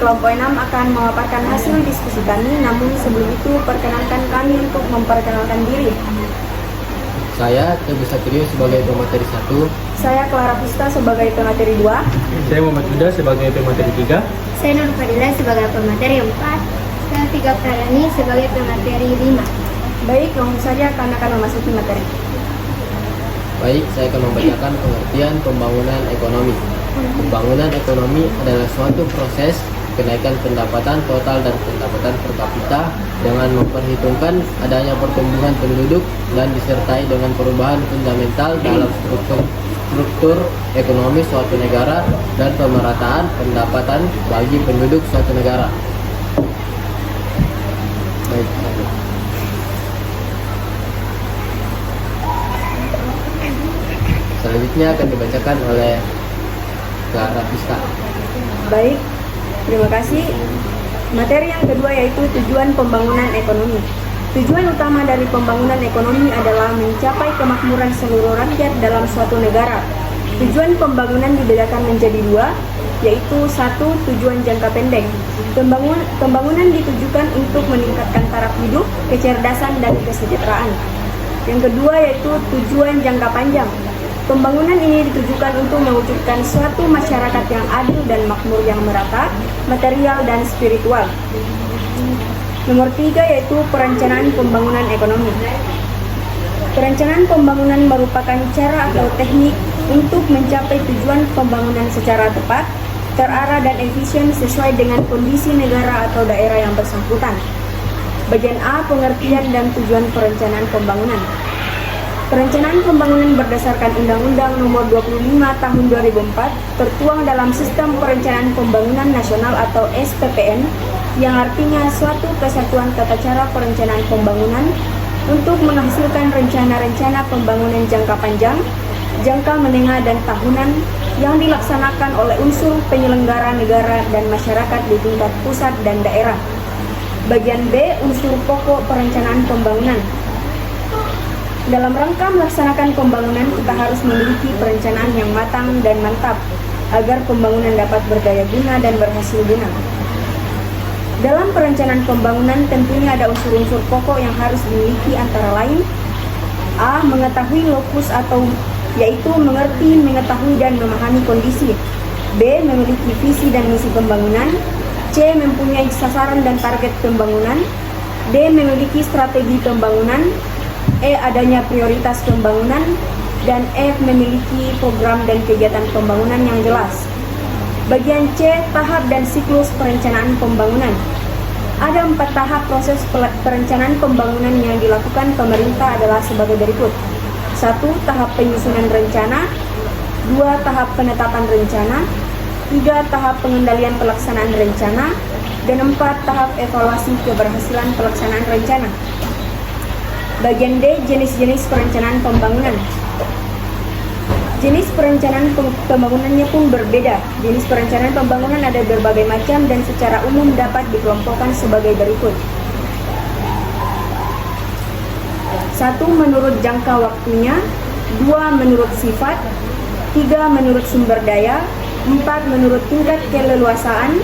kelompok 6 akan memaparkan hasil diskusi kami, namun sebelum itu perkenankan kami untuk memperkenalkan diri. Saya Teguh Satrio sebagai pemateri 1. Saya Clara Pusta sebagai pemateri 2. Saya Muhammad Huda sebagai pemateri 3. Saya Nur Fadila sebagai pemateri 4. Saya Tika Pradani sebagai pemateri 5. Baik, langsung saja kami akan memasuki materi. Baik, saya akan membacakan pengertian pembangunan ekonomi. Pembangunan ekonomi adalah suatu proses kenaikan pendapatan total dan pendapatan per kapita dengan memperhitungkan adanya pertumbuhan penduduk dan disertai dengan perubahan fundamental dalam struktur ekonomi suatu negara dan pemerataan pendapatan bagi penduduk suatu negara. Baik. Selanjutnya akan dibacakan oleh Clara Pusta. Baik, terima kasih. Materi yang kedua yaitu tujuan pembangunan ekonomi. Tujuan utama dari pembangunan ekonomi adalah mencapai kemakmuran seluruh rakyat dalam suatu negara. Tujuan pembangunan dibedakan menjadi dua, yaitu satu, tujuan jangka pendek. Pembangunan ditujukan untuk meningkatkan taraf hidup, kecerdasan, dan kesejahteraan. Yang kedua yaitu tujuan jangka panjang. Pembangunan ini ditujukan untuk mewujudkan suatu masyarakat yang adil dan makmur yang merata, material dan spiritual. Nomor 3 yaitu perencanaan pembangunan ekonomi. Perencanaan pembangunan merupakan cara atau teknik untuk mencapai tujuan pembangunan secara tepat, terarah dan efisien sesuai dengan kondisi negara atau daerah yang bersangkutan. Bagian A, pengertian dan tujuan perencanaan pembangunan. Perencanaan pembangunan berdasarkan Undang-Undang Nomor 25 Tahun 2004 tertuang dalam Sistem Perencanaan Pembangunan Nasional atau SPPN, yang artinya suatu kesatuan tata cara perencanaan pembangunan untuk menghasilkan rencana-rencana pembangunan jangka panjang, jangka menengah dan tahunan yang dilaksanakan oleh unsur penyelenggara negara dan masyarakat di tingkat pusat dan daerah. Bagian B, unsur pokok perencanaan pembangunan. Dalam rangka melaksanakan pembangunan, kita harus memiliki perencanaan yang matang dan mantap agar pembangunan dapat berdaya guna dan berhasil guna. Dalam perencanaan pembangunan tentunya ada unsur-unsur pokok yang harus dimiliki antara lain: A. Mengetahui lokus atau yaitu mengerti, mengetahui dan memahami kondisi. B. Memiliki visi dan misi pembangunan. C. Mempunyai sasaran dan target pembangunan. D. Memiliki strategi pembangunan. E. Adanya prioritas pembangunan. Dan F. Memiliki program dan kegiatan pembangunan yang jelas. Bagian C, tahap dan siklus perencanaan pembangunan. Ada 4 tahap proses perencanaan pembangunan yang dilakukan pemerintah adalah sebagai berikut. 1. Tahap penyusunan rencana. 2. Tahap penetapan rencana. 3. Tahap pengendalian pelaksanaan rencana. Dan 4. Tahap evaluasi keberhasilan pelaksanaan rencana. Bagian D, jenis-jenis perencanaan pembangunan. Jenis perencanaan pembangunannya pun berbeda. Jenis perencanaan pembangunan ada berbagai macam dan secara umum dapat dikelompokkan sebagai berikut. 1. Menurut jangka waktunya. 2. Menurut sifat. 3. Menurut sumber daya. 4. Menurut tingkat keleluasaan.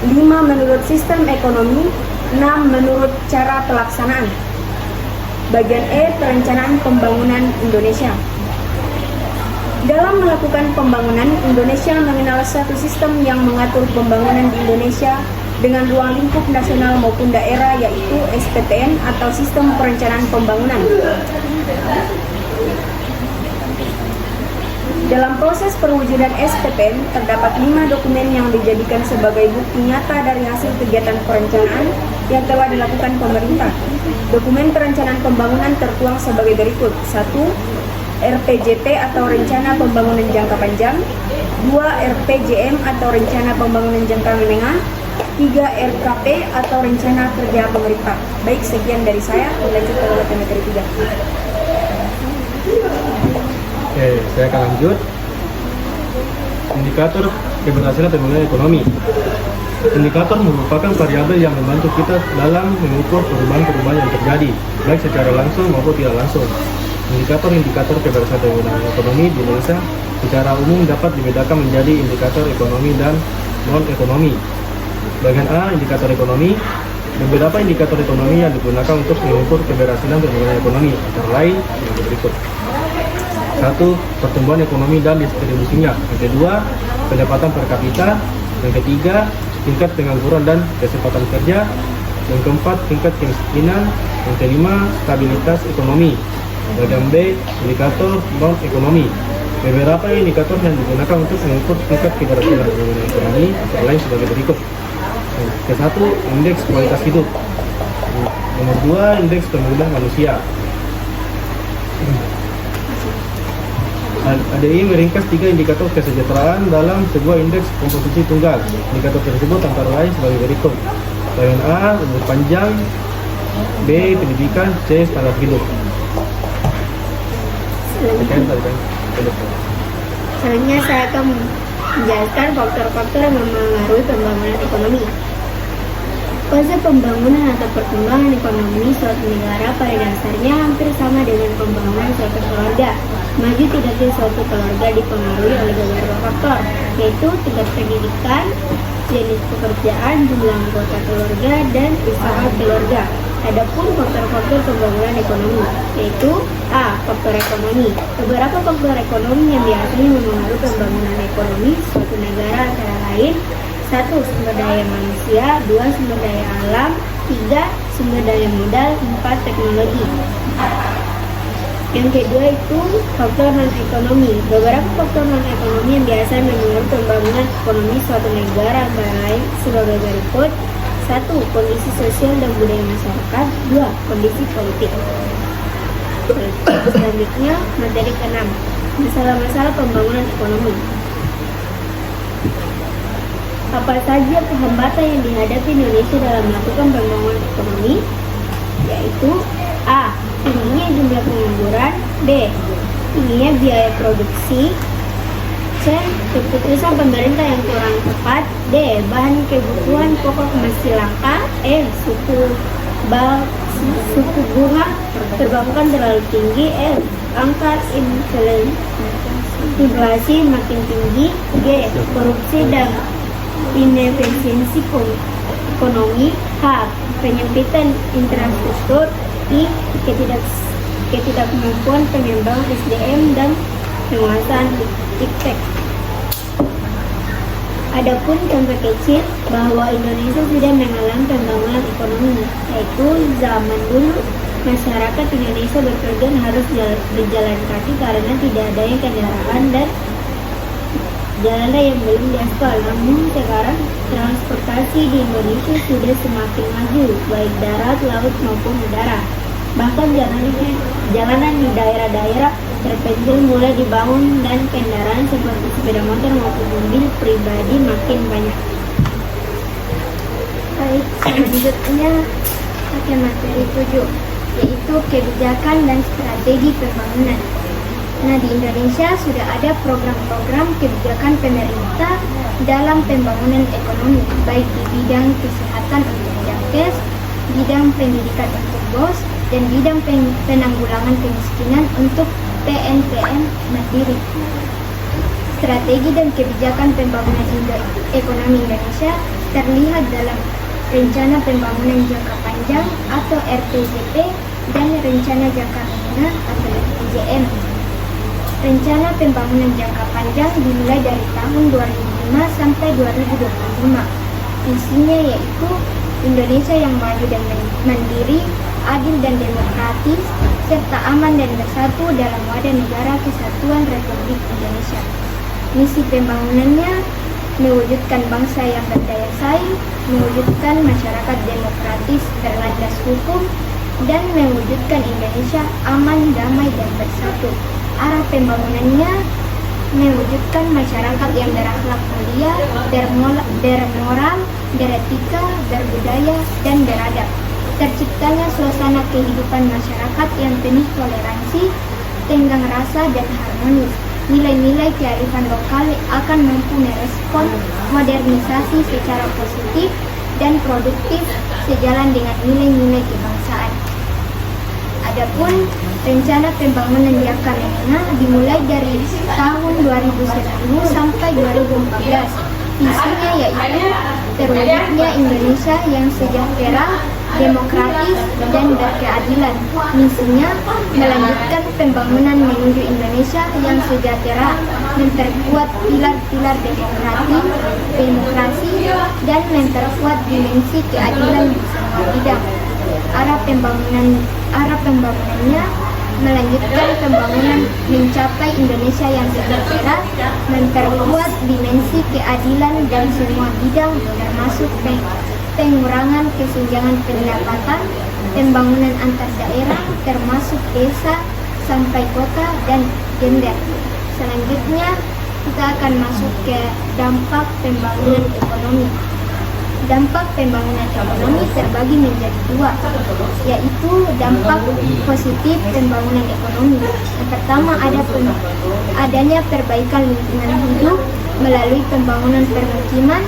5. Menurut sistem ekonomi. 6. Menurut cara pelaksanaan. Bagian E, perencanaan pembangunan Indonesia. Dalam melakukan pembangunan, Indonesia mengenal satu sistem yang mengatur pembangunan di Indonesia dengan ruang lingkup nasional maupun daerah, yaitu SPPN atau Sistem Perencanaan Pembangunan. Dalam proses perwujudan SPPN, terdapat 5 dokumen yang dijadikan sebagai bukti nyata dari hasil kegiatan perencanaan yang telah dilakukan pemerintah. Dokumen perencanaan pembangunan tertuang sebagai berikut. 1. RPJP atau Rencana Pembangunan Jangka Panjang. 2. RPJM atau Rencana Pembangunan Jangka Menengah. 3. RKP atau Rencana Kerja Pemerintah. Baik, sekian dari saya. Lanjutkan oleh materi 3. Oke, saya akan lanjut. Indikator keberhasilan pembangunan ekonomi. Indikator merupakan variabel yang membantu kita dalam mengukur perubahan-perubahan yang terjadi, baik secara langsung maupun tidak langsung. Indikator-indikator keberhasilan pembangunan ekonomi di Indonesia secara umum dapat dibedakan menjadi indikator ekonomi dan non-ekonomi. Bagian A, indikator ekonomi. Beberapa indikator ekonomi yang digunakan untuk mengukur keberhasilan pembangunan ekonomi antara lain yang berikut. 1. Pertumbuhan ekonomi dan distribusinya. Yang kedua, pendapatan per kapita. Yang ketiga, tingkat pengangguran dan kesempatan kerja. Yang keempat, tingkat kemiskinan. Yang kelima, stabilitas ekonomi. Bagian B, indikator non-ekonomi. Beberapa indikator yang digunakan untuk mengukur tingkat keberhasilan pembangunan ekonomi antara lain sebagai berikut. Ke-1, indeks kualitas hidup. Nomor 2, indeks pembangunan manusia. ADI meringkas 3 indikator kesejahteraan dalam sebuah indeks komposisi tunggal. Indikator tersebut antara lain sebagai berikut. Bagian A, umur panjang. B, pendidikan. C, standar hidup. Selanjutnya saya akan menjelaskan faktor-faktor yang mempengaruhi pembangunan ekonomi. Konsep pembangunan atau perkembangan ekonomi suatu negara pada dasarnya hampir sama dengan pembangunan suatu keluarga. Maju tidaknya suatu keluarga dipengaruhi oleh beberapa faktor, yaitu tingkat pendidikan, jenis pekerjaan, jumlah anggota keluarga, dan usaha keluarga. Adapun faktor-faktor pembangunan ekonomi, yaitu A. Faktor ekonomi. Beberapa faktor ekonomi yang biasanya mempengaruhi pembangunan ekonomi suatu negara antara lain: 1. Sumber daya manusia. 2. Sumber daya alam. 3. Sumber daya modal. 4. Teknologi. Yang kedua itu faktor non-ekonomi. Beberapa faktor non-ekonomi yang biasa mempengaruhi pembangunan ekonomi suatu negara antara lain sebagai berikut: 1. Kondisi sosial dan budaya masyarakat. 2. Kondisi politik. Selanjutnya, materi ke-6, masalah-masalah pembangunan ekonomi. Apa saja hambatan yang dihadapi Indonesia dalam melakukan pembangunan ekonomi? Yaitu A. Tingginya jumlah pengangguran. B. Tingginya biaya produksi. C. Keputusan pemerintah yang kurang tepat. D. Bahan kebutuhan pokok masih langka. E. Suku bunga perbankan terlalu tinggi. F. Angka inflasi makin tinggi. G. Korupsi dan inefisiensi ekonomi. H. Penyempitan infrastruktur. I. Ketidakmampuan pengembangan SDM dan penguasaan iptek. Adapun contoh kecil bahwa Indonesia sudah mengalami pembangunan ekonomi, yaitu zaman dulu masyarakat Indonesia bepergian harus berjalan kaki karena tidak adanya kendaraan dan jalan yang belum diaspal. Namun sekarang transportasi di Indonesia sudah semakin maju, baik darat, laut maupun udara. Bahkan jalanan di daerah-daerah terpencil mulai dibangun dan kendaraan seperti sepeda motor maupun mobil pribadi makin banyak. Baik, selanjutnya pakai materi 7, yaitu kebijakan dan strategi pembangunan. Nah, di Indonesia sudah ada program-program kebijakan pemerintah dalam pembangunan ekonomi, baik di bidang kesehatan untuk nakes, bidang pendidikan untuk BOS, dan bidang penanggulangan kemiskinan untuk PNPM mandiri. Strategi dan kebijakan pembangunan ekonomi Indonesia terlihat dalam Rencana Pembangunan Jangka Panjang atau RPJP dan Rencana Jangka Menengah atau RPJM. Rencana Pembangunan Jangka Panjang dimulai dari tahun 2005 sampai 2025. Isinya yaitu Indonesia yang maju dan mandiri, adil dan demokratis, serta aman dan bersatu dalam wadah negara kesatuan Republik Indonesia. Misi pembangunannya mewujudkan bangsa yang berdaya saing, mewujudkan masyarakat demokratis berlandas hukum, dan mewujudkan Indonesia aman, damai, dan bersatu. Arah pembangunannya mewujudkan masyarakat yang berakhlak mulia, bermoral, beretika, berbudaya, dan beradab. Terciptanya suasana kehidupan masyarakat yang penuh toleransi, tenggang rasa, dan harmonis. Nilai-nilai kearifan lokal akan mampu merespon modernisasi secara positif dan produktif sejalan dengan nilai-nilai kebangsaan. Adapun rencana pembangunan jangka menengah dimulai dari tahun 2010 sampai 2014. Visinya yaitu terwujudnya Indonesia yang sejahtera, demokratis, dan berkeadilan. Misinya melanjutkan pembangunan menuju Indonesia yang sejahtera, memperkuat pilar-pilar demokrasi, dan memperkuat dimensi keadilan di semua bidang. Arah pembangunannya melanjutkan pembangunan mencapai Indonesia yang sejahtera, memperkuat dimensi keadilan dan semua bidang termasuk pengurangan kesenjangan pendapatan, pembangunan antar daerah termasuk desa sampai kota, dan gender. Selanjutnya kita akan masuk ke dampak pembangunan ekonomi. Dampak pembangunan ekonomi terbagi menjadi dua, yaitu dampak positif pembangunan ekonomi. Yang pertama adanya perbaikan lingkungan hidup melalui pembangunan permukiman,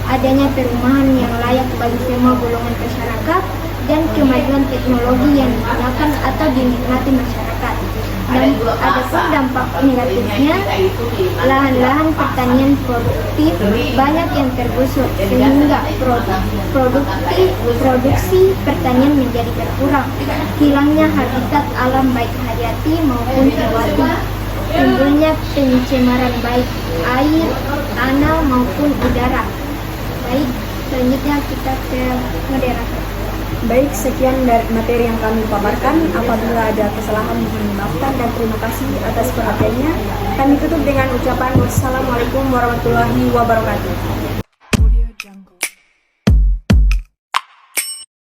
adanya perumahan yang layak bagi semua golongan masyarakat, dan kemajuan teknologi yang digunakan atau dinikmati masyarakat. Dan ada pun dampak negatifnya, lahan-lahan pertanian produktif banyak yang tergusur sehingga produksi pertanian menjadi berkurang, hilangnya habitat alam baik hayati maupun hewani, timbulnya pencemaran baik air, tanah maupun udara. Baik, selanjutnya kita ke moderator. Baik, sekian dari materi yang kami paparkan. Apabila ada kesalahan mohon dimaafkan dan terima kasih atas perhatiannya. Kami tutup dengan ucapan wassalamualaikum warahmatullahi wabarakatuh.